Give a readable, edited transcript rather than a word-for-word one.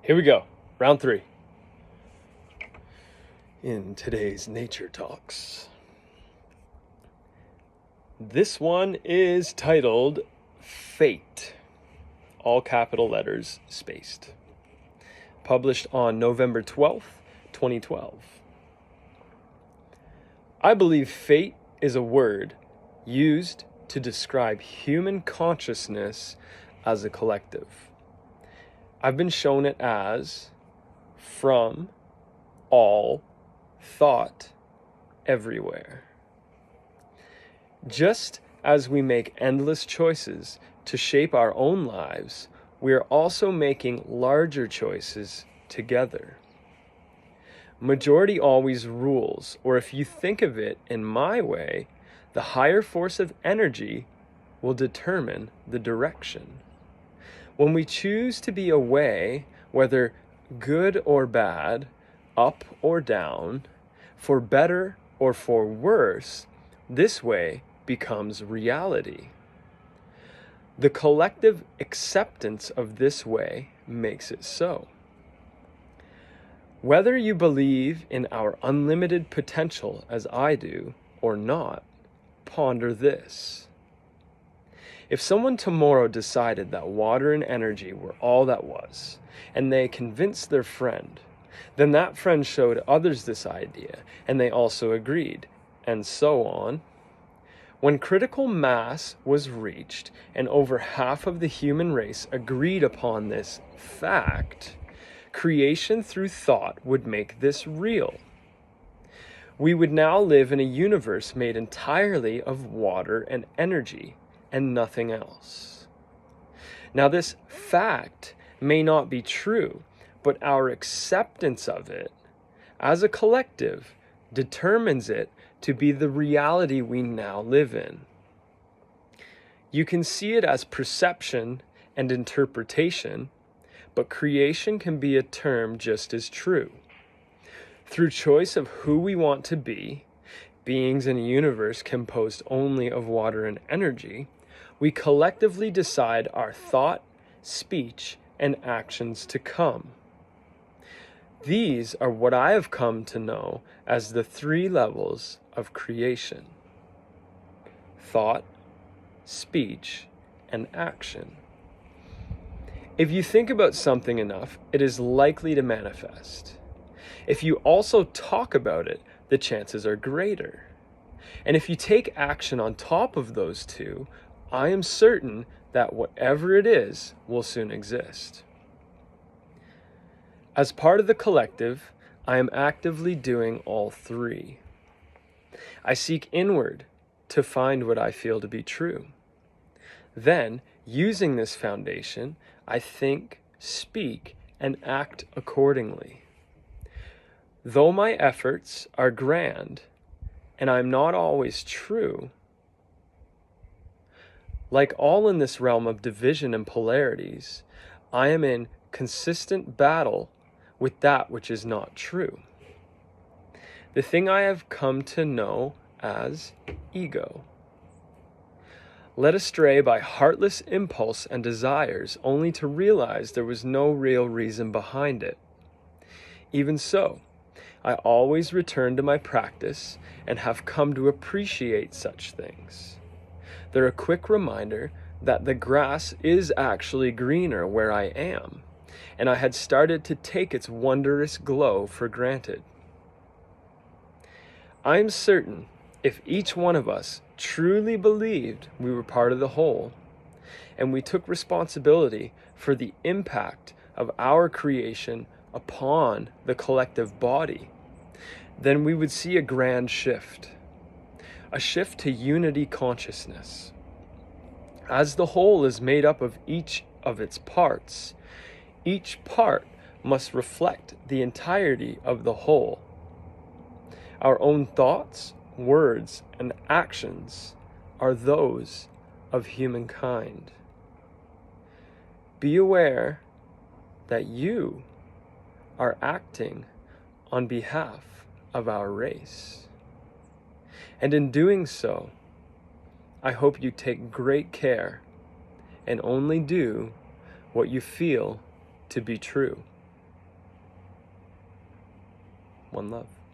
Here we go, round 3. In today's Nature Talks, this one is titled Fate, all capital letters spaced. Published on November 12th, 2012. I believe fate is a word used to describe human consciousness as a collective. I've been shown it as from, all, thought, everywhere. Just as we make endless choices to shape our own lives, we are also making larger choices together. Majority always rules, or if you think of it in my way, the higher force of energy will determine the direction. When we choose to be away, whether good or bad, up or down, for better or for worse, this way becomes reality. The collective acceptance of this way makes it so. Whether you believe in our unlimited potential as I do or not, ponder this. If someone tomorrow decided that water and energy were all that was, and they convinced their friend, then that friend showed others this idea, and they also agreed, and so on. When critical mass was reached, and over half of the human race agreed upon this fact, creation through thought would make this real. We would now live in a universe made entirely of water and energy, and nothing else. Now, this fact may not be true, but our acceptance of it as a collective determines it to be the reality we now live in. You can see it as perception and interpretation, but creation can be a term just as true. Through choice of who we want to be, beings in a universe composed only of water and energy, we collectively decide our thought, speech, and actions to come. These are what I have come to know as the 3 levels of creation: thought, speech, and action. If you think about something enough, it is likely to manifest. If you also talk about it, the chances are greater. And if you take action on top of those 2, I am certain that whatever it is will soon exist. As part of the collective, I am actively doing all 3. I seek inward to find what I feel to be true. Then, using this foundation, I think, speak, and act accordingly. Though my efforts are grand, and I'm not always true, like all in this realm of division and polarities, I am in consistent battle with that which is not true. The thing I have come to know as ego. Led astray by heartless impulse and desires, only to realize there was no real reason behind it. Even so, I always return to my practice and have come to appreciate such things. They're a quick reminder that the grass is actually greener where I am, and I had started to take its wondrous glow for granted. I am certain if each one of us truly believed we were part of the whole, and we took responsibility for the impact of our creation upon the collective body, then we would see a grand shift. A shift to unity consciousness. As the whole is made up of each of its parts, each part must reflect the entirety of the whole. Our own thoughts, words, and actions are those of humankind. Be aware that you are acting on behalf of our race. And in doing so, I hope you take great care and only do what you feel to be true. One love.